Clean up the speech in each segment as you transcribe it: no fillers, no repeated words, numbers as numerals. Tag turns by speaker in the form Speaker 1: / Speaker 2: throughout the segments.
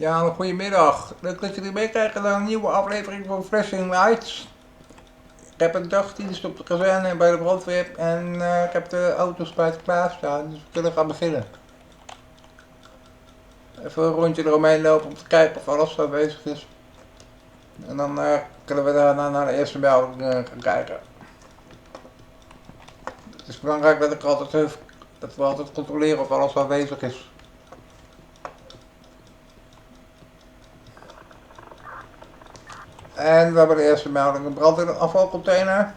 Speaker 1: Ja, goedemiddag. Leuk dat jullie meekijken naar een nieuwe aflevering van Flashing Lights. Ik heb een dagdienst op de kazerne bij de brandweer en ik heb de auto's bij het klaarstaan, dus we kunnen gaan beginnen. Even een rondje eromheen lopen om te kijken of alles aanwezig is. En dan kunnen we daarna naar de eerste melding gaan kijken. Het is belangrijk dat we altijd controleren of alles aanwezig is. En we hebben de eerste melding, een brand in een afvalcontainer.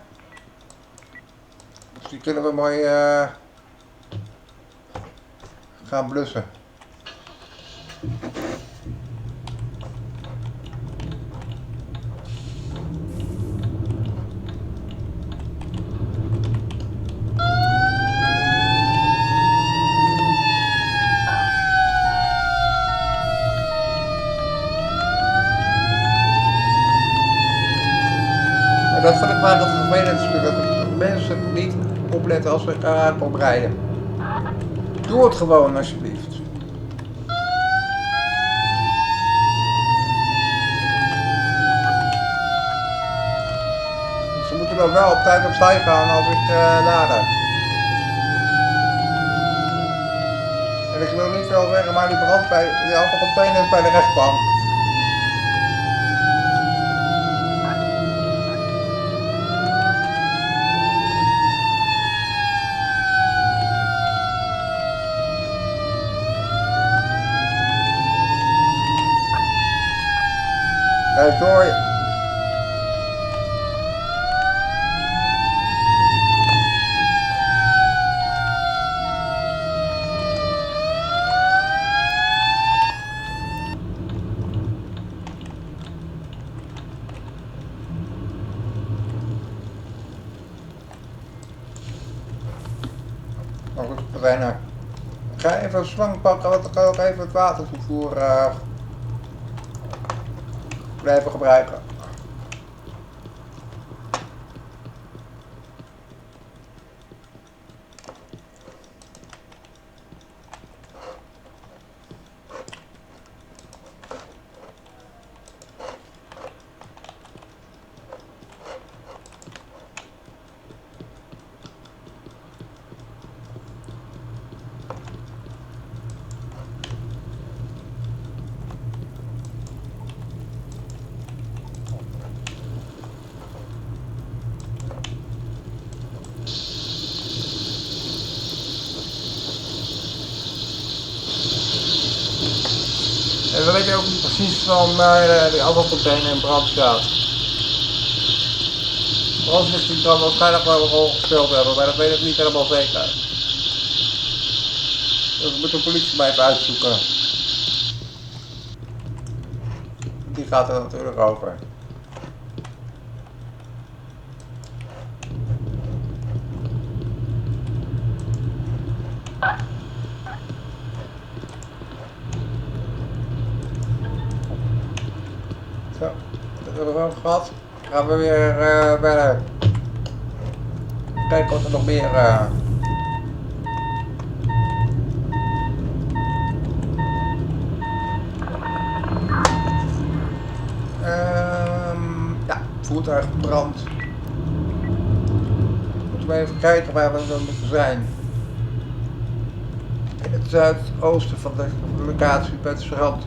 Speaker 1: Dus die kunnen we mooi gaan blussen. Dat vind ik wel het vervelendste, dat mensen niet opletten als ze elkaar oprijden. Doe het gewoon alsjeblieft. Ze moeten dan wel op tijd opzij gaan als ik laden. En ik wil niet veel zeggen, maar die brand bij de afvalcontainer is bij de rechtbank. Kijk hoor. Nou goed, trainer. Ik ga even een slang pakken, want ik kan ook even het watertoevoer blijven gebruiken. En dan weet je ook niet precies van die afvalcontainer in brand staat. Brandstichting kan waarschijnlijk wel een rol gespeeld hebben, maar dat weet ik niet helemaal zeker. Dus we moeten de politie maar even uitzoeken. Die gaat er natuurlijk over. Zo, dat hebben we wel gehad. Gaan we weer verder. Kijken wat er nog meer... ja, voertuig brand. Moeten we even kijken waar we dan moeten zijn. In het zuidoosten van de locatie bij het strand.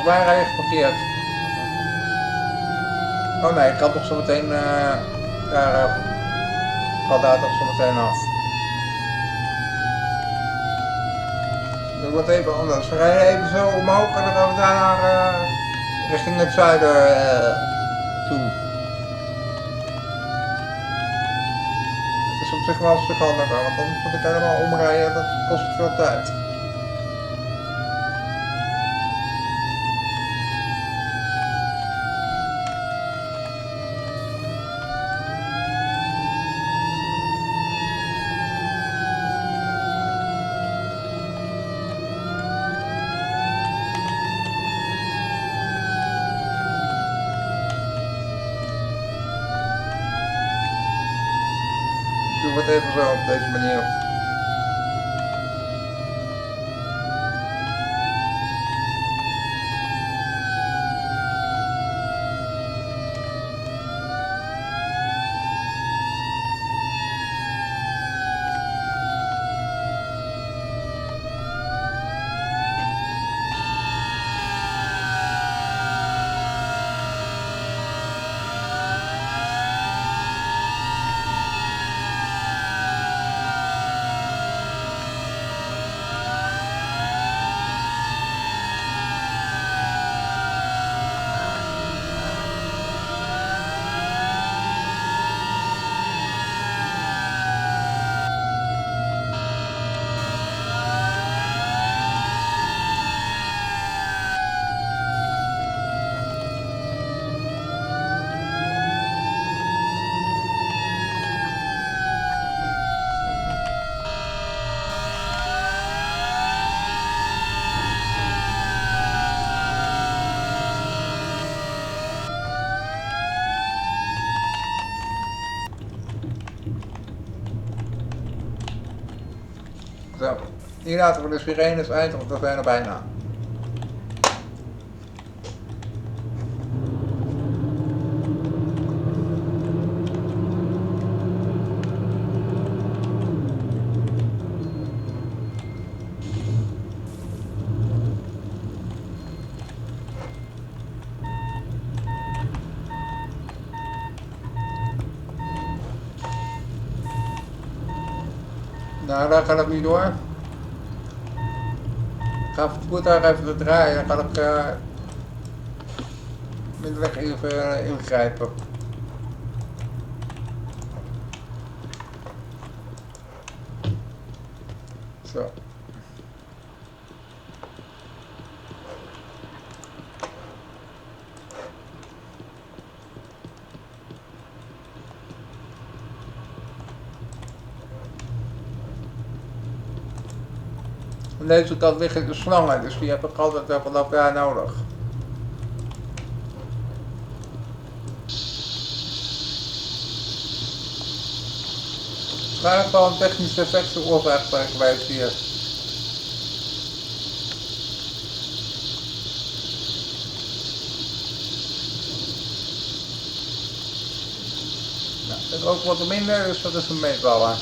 Speaker 1: mij rij je geparkeerd. Oh nee, ik kan toch zo meteen daar gaat daar toch zo meteen af. Dat wordt even anders. We rijden even zo omhoog en dan gaan we daarna richting het zuiden toe. Het is op zich wel een stuk handiger, want anders moet ik helemaal omrijden, dat kost veel tijd. Ik doe het even zo op deze manier. Zo, hier laten we de sirenes uit, want we zijn er bijna. Nou, daar gaat het niet door. Ik ga het voertuig even draaien, dan ga ik middellijk even ingrijpen. Zo. Aan deze kant liggen de slangen, dus die heb ik altijd vanaf daar nodig. Waarschijnlijk wel een technisch effect veroorzaakt geweest hier. Nou, het is ook wat minder, dus dat is een meetballer.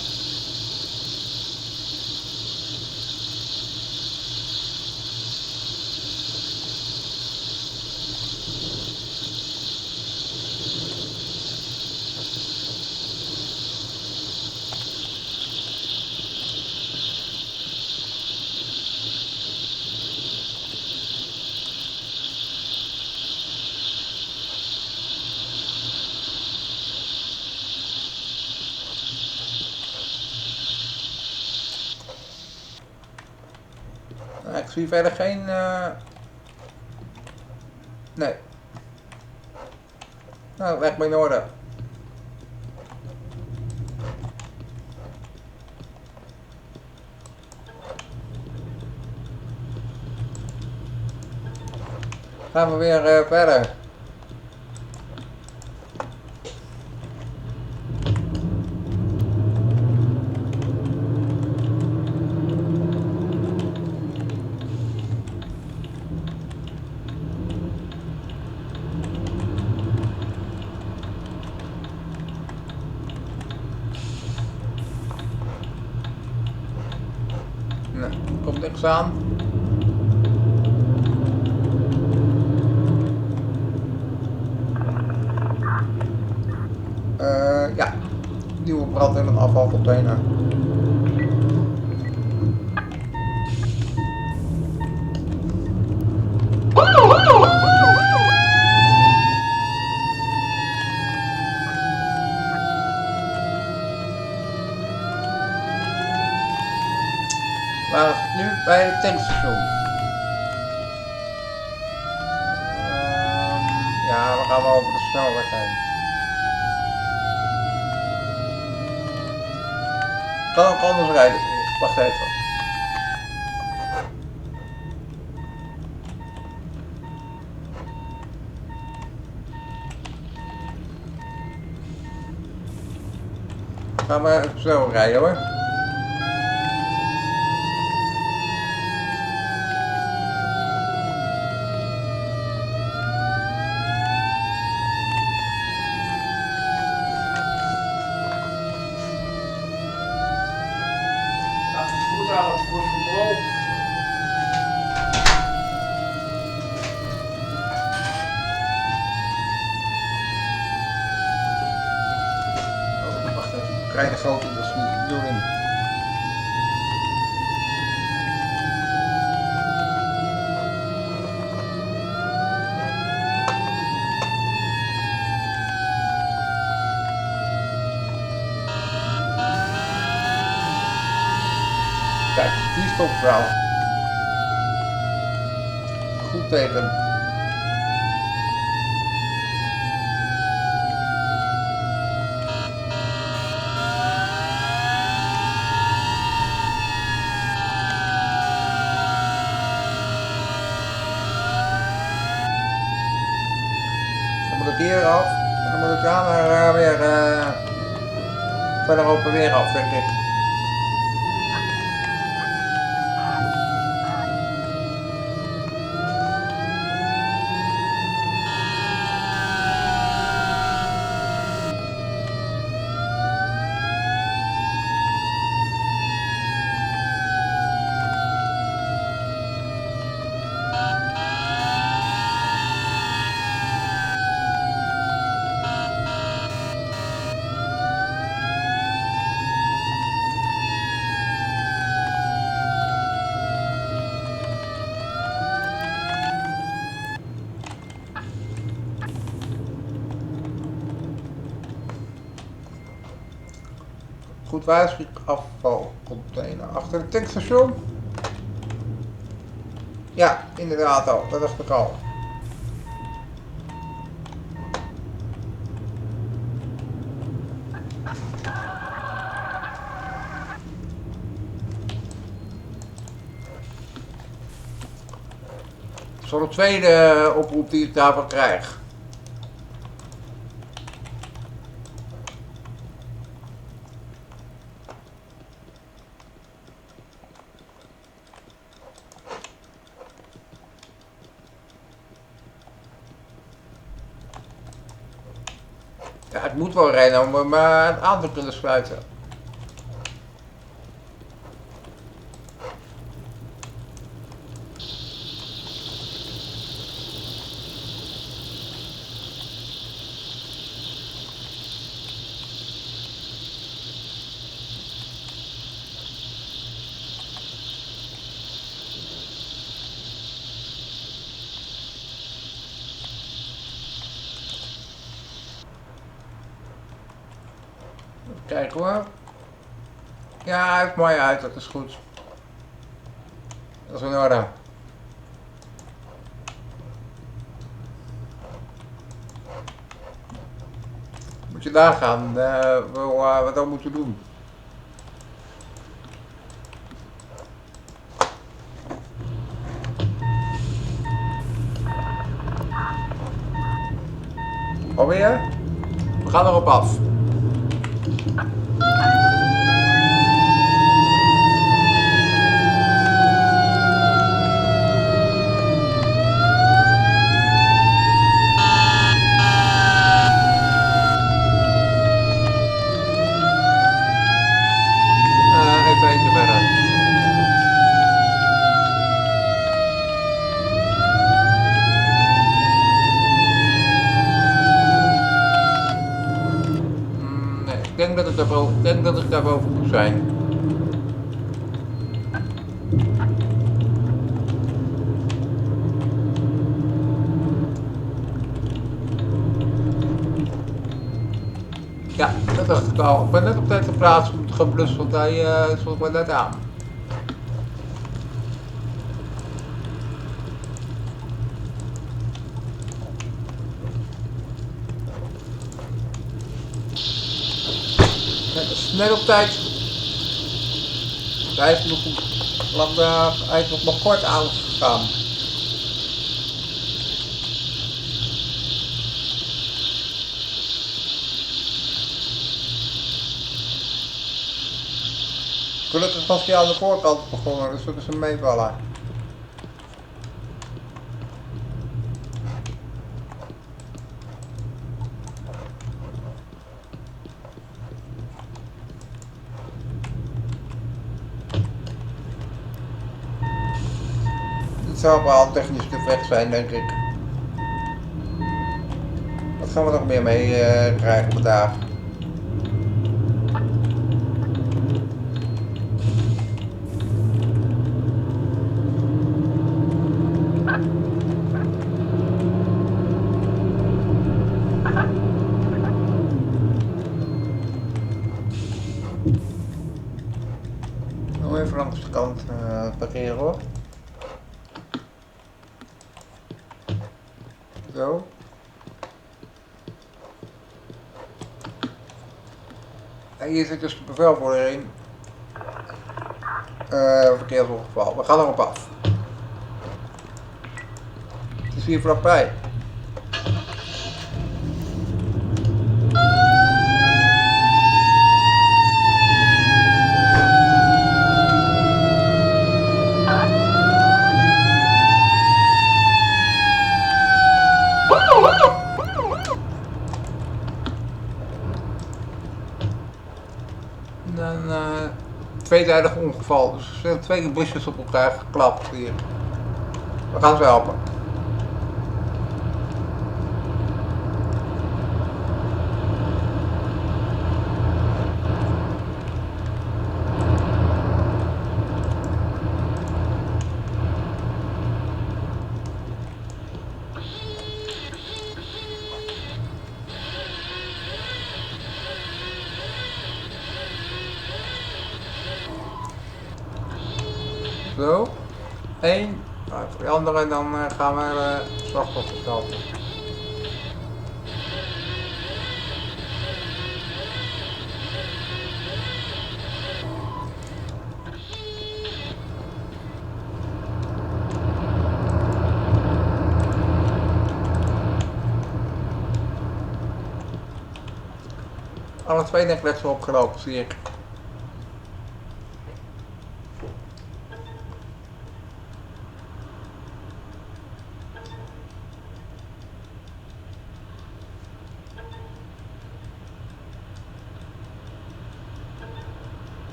Speaker 1: Nou, ik zie verder geen... Nee. Nou, leg me in orde. Gaan we weer verder. Nee, komt niks aan. Ja, nieuwe brand in een afvalcontainer. Waar is het nu? Bij het tankstation. Ja, we gaan wel over de snelweg heen. Kan ook anders rijden. Wacht even. Gaan we zo rijden hoor. Kleine grote, dat is niet de bedoeling. Kijk, die stopt wel. Goed teken. Hier af en dan moet ik daarna weer verder open weer af, denk ik. Goed waarschuwing afvalcontainer achter het tankstation. Ja, inderdaad al, dat dacht ik al. Dat is al de tweede oproep die ik daarvan krijg. Ja, het moet wel rijden om hem aan te kunnen sluiten. Kijk hoor. Ja, hij heeft mooi uit, dat is goed. Dat is in orde. Moet je daar gaan, wat dan moeten doen. Alweer? We gaan erop af. Even eentje verder. Nee. Ik denk dat ik daarboven moet zijn. Ja, dat dacht ik al. Ik ben net op tijd geplaatst om te gaan blussen, want hij stond maar net aan. Net op tijd. Hij is nog maar kort aangegaan. Gelukkig was hij aan de voorkant begonnen, dus dat is een meevaller. Het zou wel een technisch gevecht zijn, denk ik. Wat gaan we nog meer mee krijgen vandaag? Nog even langs de kant parkeren hoor. Zo. En hier zit dus de bevelvoerder in. Verkeersongeval. We gaan erop af. Het is hier vlakbij. Een tweetijdig ongeval, dus er zijn 2 busjes op elkaar geklapt hier. We gaan ze helpen. Zo, 1, nou, voor de andere dan gaan we slachtoffers helpen. Alle 2 necklassen opgelopen, zie ik.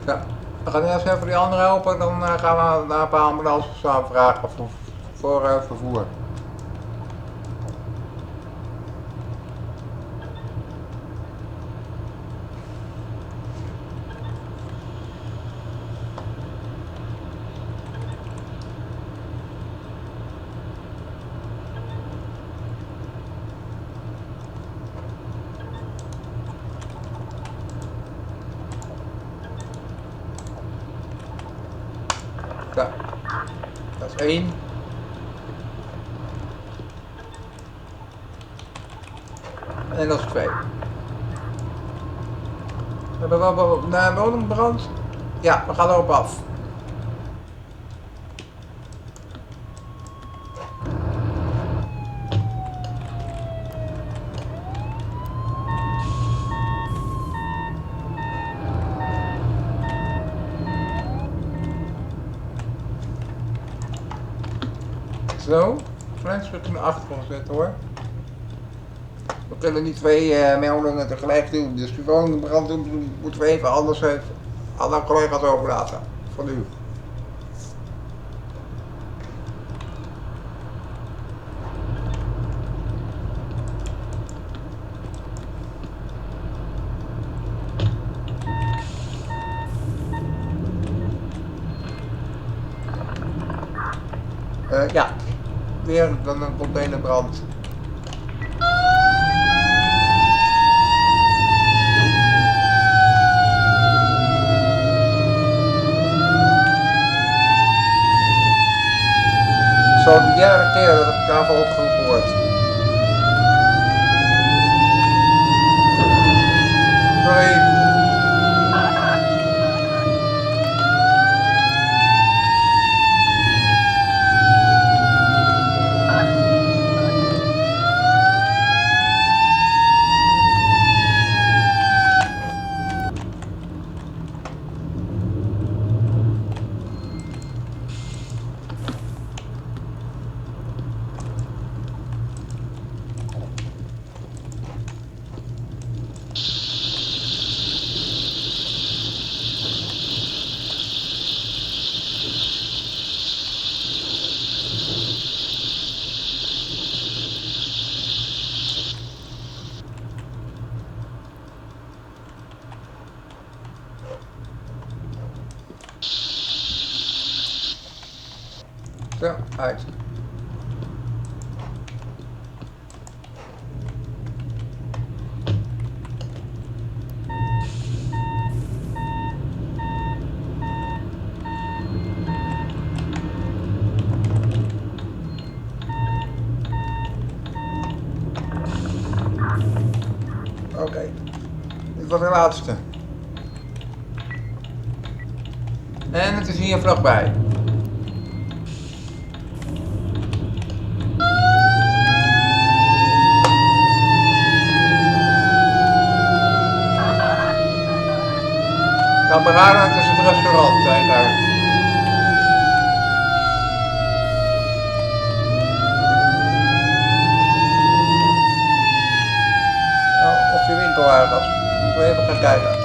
Speaker 1: Ja, we gaan eerst even die andere helpen, dan gaan we naar een paar ambulances aanvragen voor vervoer. Ja, dat is 1. En dat is 2. We hebben wel een woningbrand. Ja, we gaan erop af. Zo, Flensburg in de achtergrond zetten hoor. We kunnen niet 2 meldingen tegelijk doen, dus die woningbrand doen moeten we even anders even alle collega's overlaten. Van u. Ja, weer dan een containerbrand. Zo de derde keer dat ik daarvoor opgeroepen word. Sorry. Zo, uit. Oké, dit was de laatste. En het is hier vlakbij. Nou, beraden, het is het restaurant, zijn daar. Nou, of je winkelwagens. Moeten we even gaan kijken.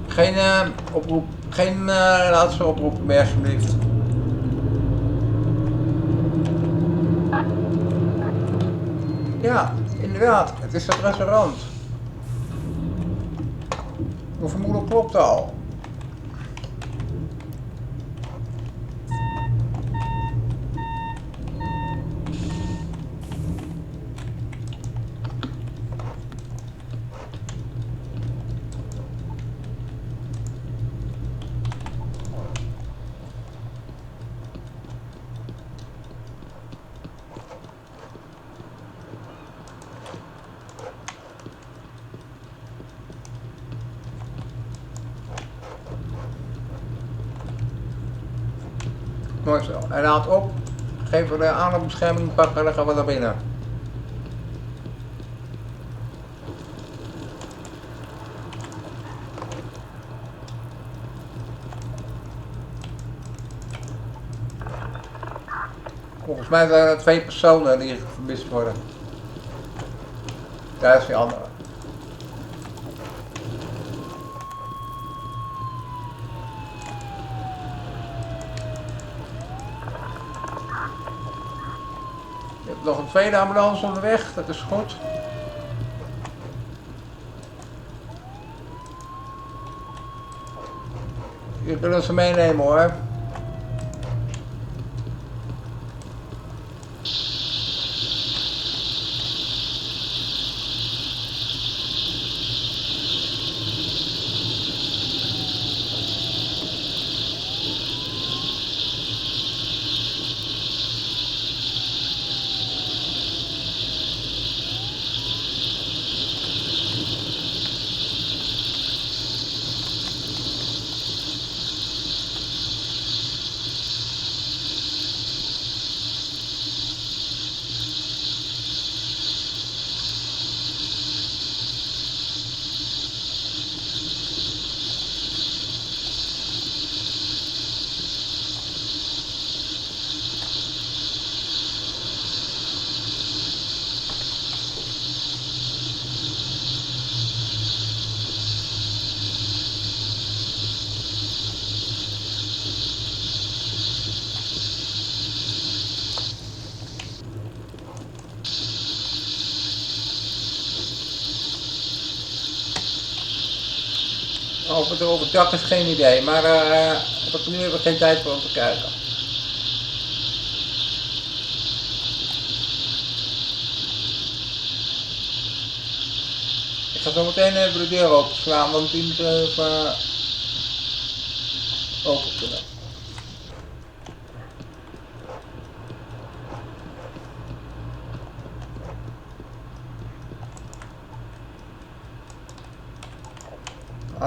Speaker 1: Geen oproep, geen laatste oproep meer alsjeblieft. Ja, inderdaad, het is het restaurant. Mijn vermoeden klopt al. Mooi zo. Hij laat op. Geven we de adembescherming pakken en dan gaan we naar binnen. Volgens mij zijn er 2 personen die vermist worden. Daar is die andere. Je hebt nog een tweede ambulance onderweg, dat is goed. Je kunt ze meenemen hoor. Of het overdag is geen idee, maar heb ik nu even geen tijd voor om te kijken. Ik ga zo meteen even de deur openslaan, want die moet even open kunnen.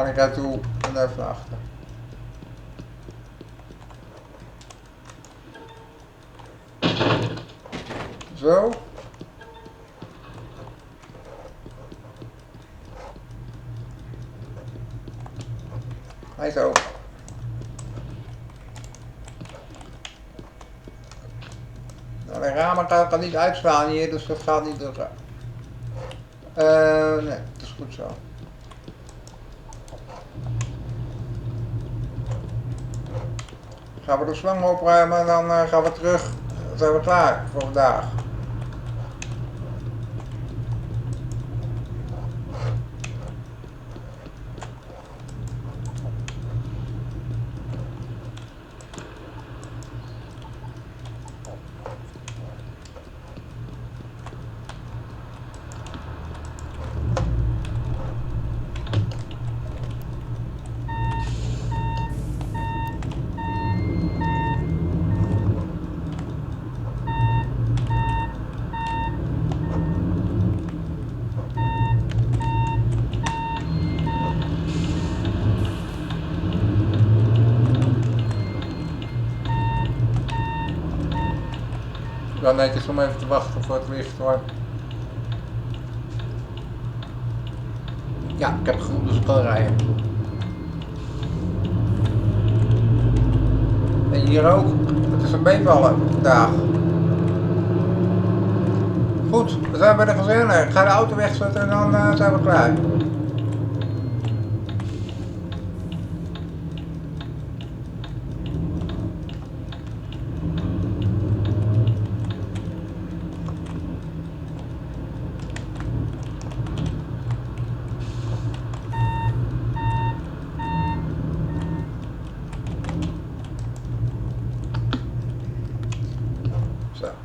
Speaker 1: Ik ga toe en even achter. Zo. Hij is open. Nou, de ramen kan niet uitslaan hier, dus dat gaat niet lukken. Nee, het is goed zo. Gaan we de slang opruimen en dan gaan we terug. Dan zijn we klaar voor vandaag. Wel netjes om even te wachten voor het licht hoor. Ja, ik heb groen, dus ik kan rijden. En hier ook. Het is een meevallen vandaag. Goed, we zijn bij de gezinnen. Ik ga de auto wegzetten en dan zijn we klaar.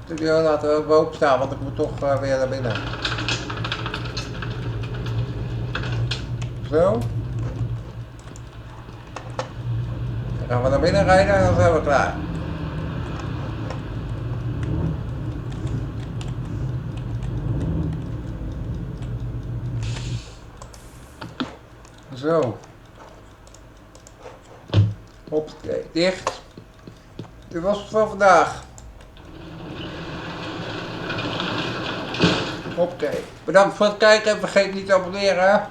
Speaker 1: De deur laten we even openstaan, want ik moet toch weer naar binnen. Zo. Dan gaan we naar binnen rijden en dan zijn we klaar. Zo. Hoppakee, dicht. Dit was het voor vandaag. Oké, bedankt voor het kijken en vergeet niet te abonneren.